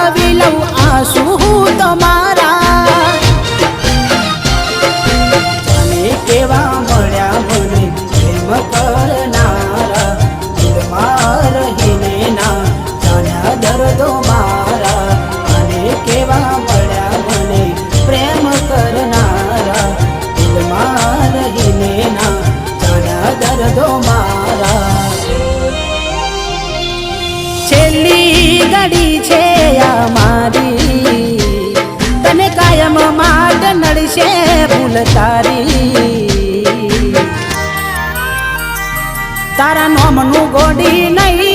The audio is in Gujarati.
વહાવી લઉં આંસુ તમારા જાને કેવા મળ્યા મને પ્રેમ કરનારા દિલમાં રહીને ના જાણ્યા દર્દો મારા અને કેવા મળ્યા મને પ્રેમ કરનારા દિલમાં રહીને ના જાણ્યા દર્દો મારા છેલ્લી ઘડી છે આ મારી તને કાયમ માટ નડશે ભૂલ તારી તારા નોમનું ગોડી નહીં